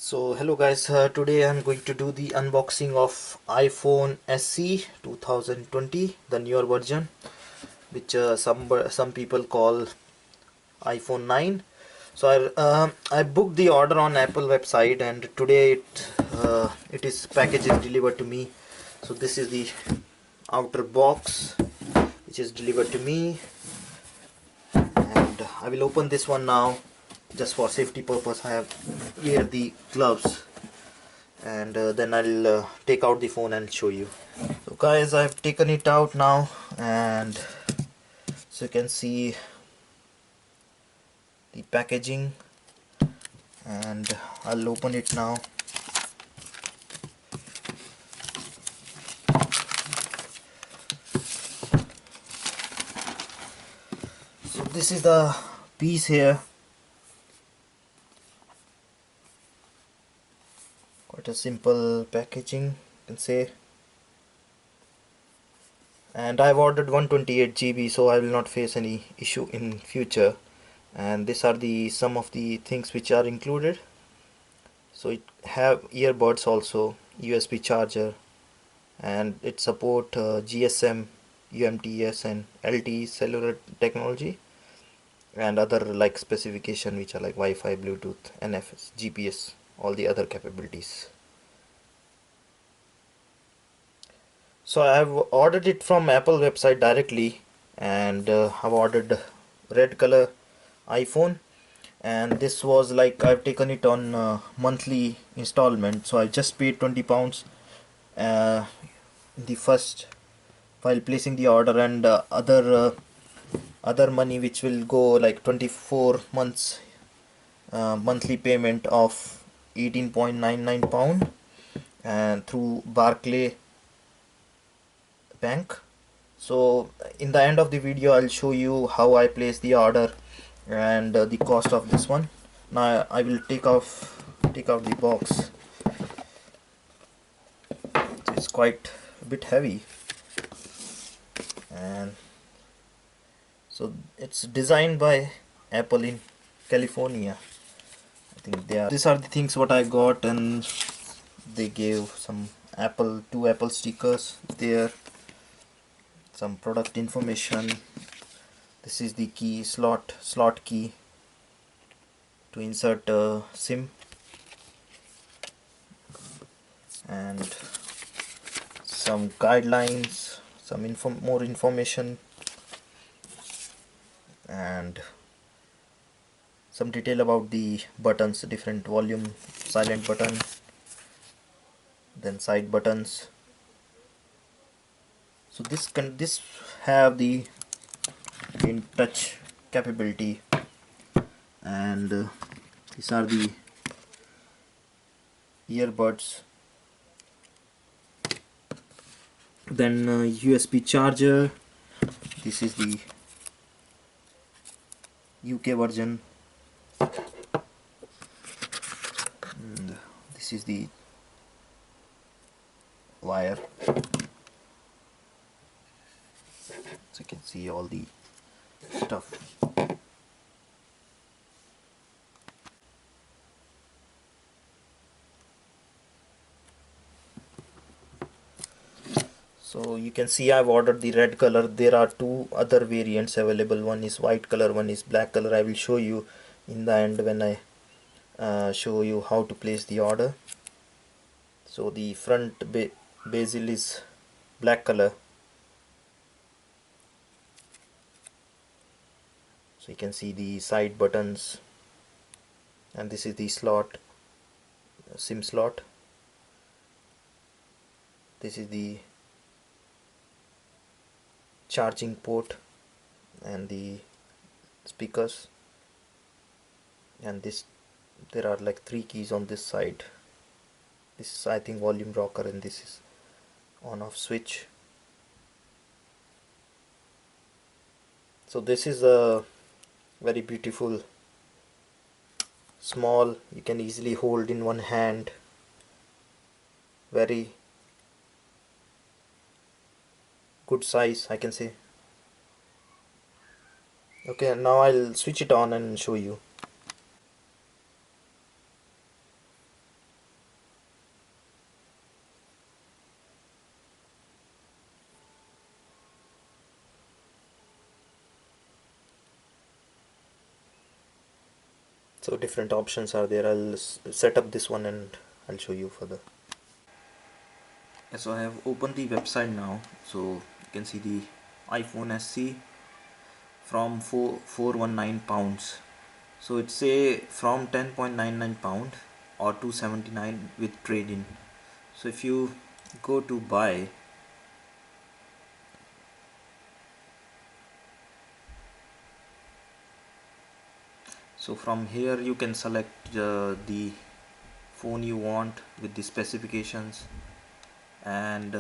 So hello guys, today I'm going to do the unboxing of iPhone SE 2020, the newer version, which some people call iPhone 9. So I booked the order on Apple website, and today it is package is delivered to me. So this is the outer box which is delivered to me, and I will open this one now. Just for safety purpose, I have here the gloves, and then I'll take out the phone and show you. So guys, I've taken it out now, and so you can see the packaging, and I'll open it now. So this is the piece here, quite a simple packaging, you can say. And I've ordered 128 GB, so I will not face any issue in future. And these are the some of the things which are included. So it have earbuds also, USB charger, and it support GSM, UMTS and LTE cellular technology, and other like specification which are like Wi-Fi, Bluetooth, NFS, GPS, all the other capabilities. So I've ordered it from Apple website directly, and I've ordered red color iPhone, and this was like I've taken it on monthly installment, so I just paid £20 uh, the first while placing the order, and other money which will go like 24 months monthly payment of £18.99, and through Barclay Bank. So in the end of the video I'll show you how I place the order and the cost of this one. Now I will take out the box. It's quite a bit heavy, and so it's designed by Apple in California. I think they are. These are the things what I got, and they gave some two Apple stickers there, some product information. This is the key slot key to insert SIM, and some guidelines, some more information, and some detail about the buttons, different volume, silent button, then side buttons. So this have the in touch capability, and these are the earbuds, then USB charger. This is the UK version, and this is the wire, so you can see all the stuff. So you can see I've ordered the red color. There are two other variants available. One is white color, one is black color. I will show you in the end when I show you how to place the order. So the front bezel is black color. So you can see the side buttons, and this is the slot, SIM slot. This is the charging port and the speakers, and this there are like three keys on this side. This is I think volume rocker, and this is on off switch. So this is a very beautiful, small, you can easily hold in one hand, very good size, I can say. Okay, now I'll switch it on and show you. So different options are there. I'll set up this one and I'll show you further. So I have opened the website now, so you can see the iPhone SE from 419 pounds. So it's say from 10.99 pound or 279 with trade-in. So if you go to buy, so from here you can select the phone you want with the specifications, and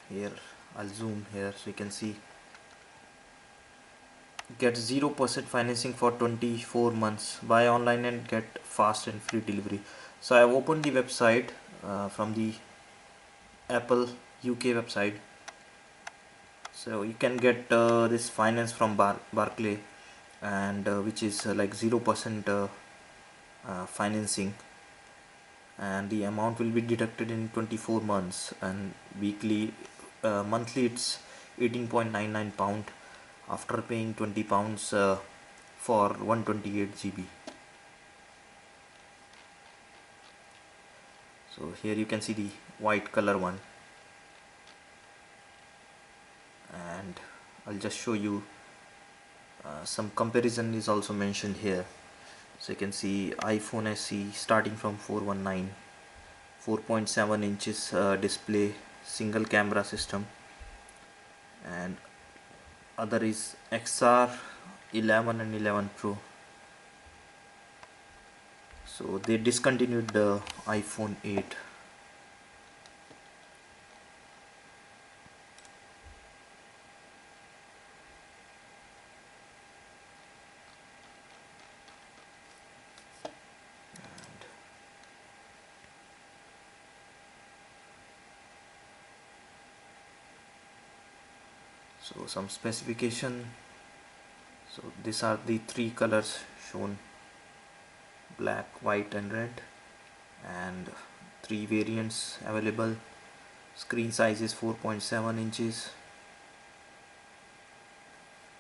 here I'll zoom here so you can see get 0% financing for 24 months, buy online and get fast and free delivery. So I have opened the website from the Apple UK website. So you can get this finance from Barclay, and which is like 0% financing, and the amount will be deducted in 24 months, and weekly monthly it's 18.99 pound after paying 20 pounds for 128 GB. So here you can see the white color one, and I'll just show you some comparison is also mentioned here. So you can see iPhone SE starting from 419, 4.7 inches display, single camera system, and other is XR 11 and 11 Pro. So they discontinued the iPhone 8. So some specification. So these are the three colors shown: black, white and red, and three variants available. Screen size is 4.7 inches,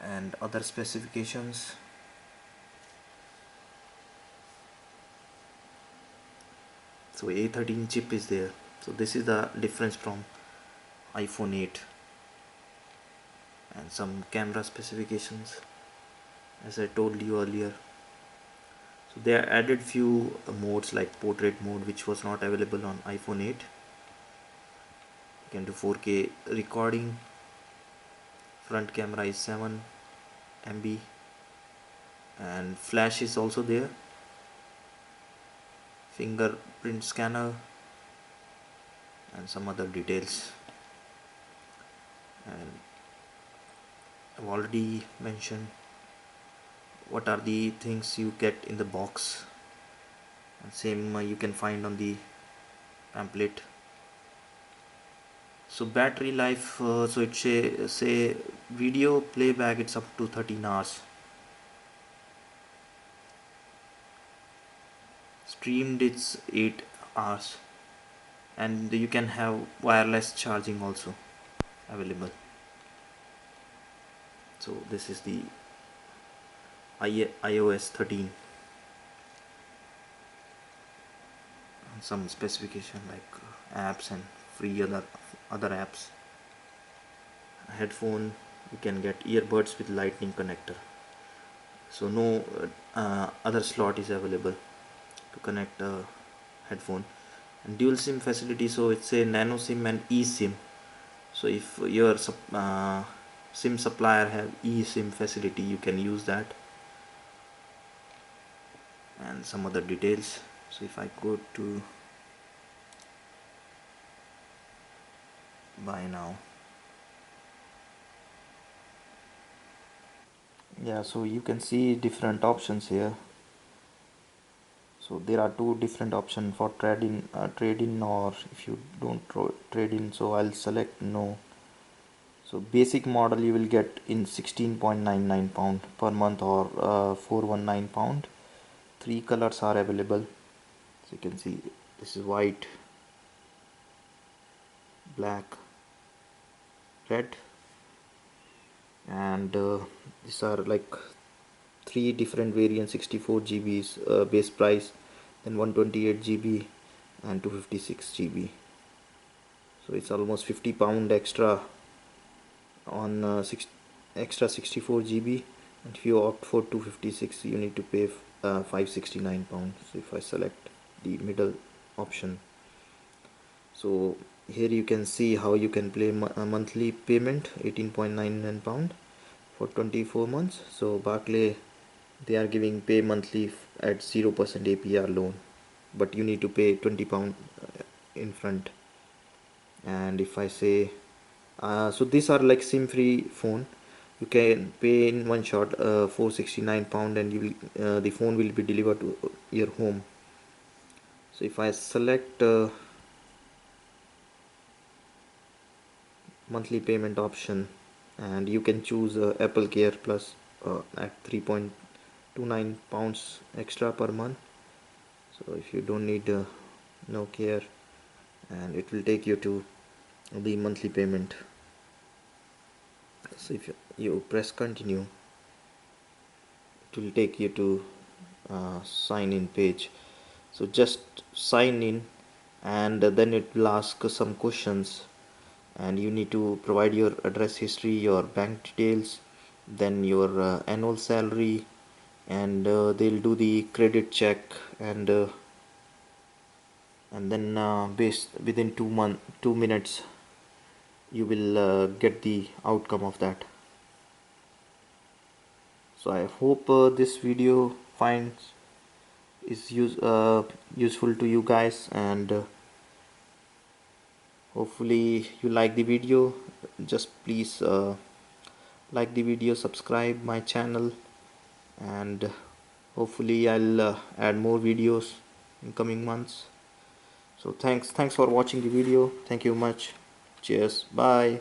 and other specifications. So A13 chip is there. So this is the difference from iPhone 8, and some camera specifications as I told you earlier. So they added few modes like portrait mode, which was not available on iPhone 8. You can do 4K recording. Front camera is 7 MB, and flash is also there. Fingerprint scanner and some other details. And I've already mentioned what are the things you get in the box, and same you can find on the pamphlet. So battery life, so it say video playback it's up to 13 hours, streamed it's 8 hours, and you can have wireless charging also available. So this is the iOS 13. Some specification like apps and free other apps. Headphone, you can get earbuds with lightning connector, so no other slot is available to connect a headphone. And dual sim facility, so it's a nano sim and eSIM. So if your sim supplier have eSIM facility, you can use that, and some other details. So if I go to buy now, yeah, so you can see different options here. So there are two different options for trade in, or if you don't trade in, so I'll select no. So basic model you will get in 16.99 pound per month, or 419 pound. Three colors are available, so you can see this is white, black, red, and these are like three different variants, 64 GB's base price, then 128 GB and 256 GB. So it's almost £50 extra on extra 64 GB, and if you opt for 256 you need to pay £569. So if I select the middle option, so here you can see how you can pay a monthly payment, £18.99 for 24 months. So Barclay, they are giving pay monthly at 0% APR loan, but you need to pay £20 in front. And if I say so these are like SIM free phone, you can pay in one shot £469 and you will, the phone will be delivered to your home. So if I select monthly payment option, and you can choose Apple Care Plus at £3.29 extra per month. So if you don't need no care, and it will take you to the monthly payment. So if you press continue, it will take you to sign in page. So just sign in, and then it will ask some questions, and you need to provide your address history, your bank details, then your annual salary, and they'll do the credit check, and then based within 2 minutes you will get the outcome of that. So I hope this video finds is useful to you guys, and hopefully you like the video. Just please like the video, subscribe my channel, and hopefully I'll add more videos in coming months. So thanks for watching the video. Thank you much. Cheers. Bye.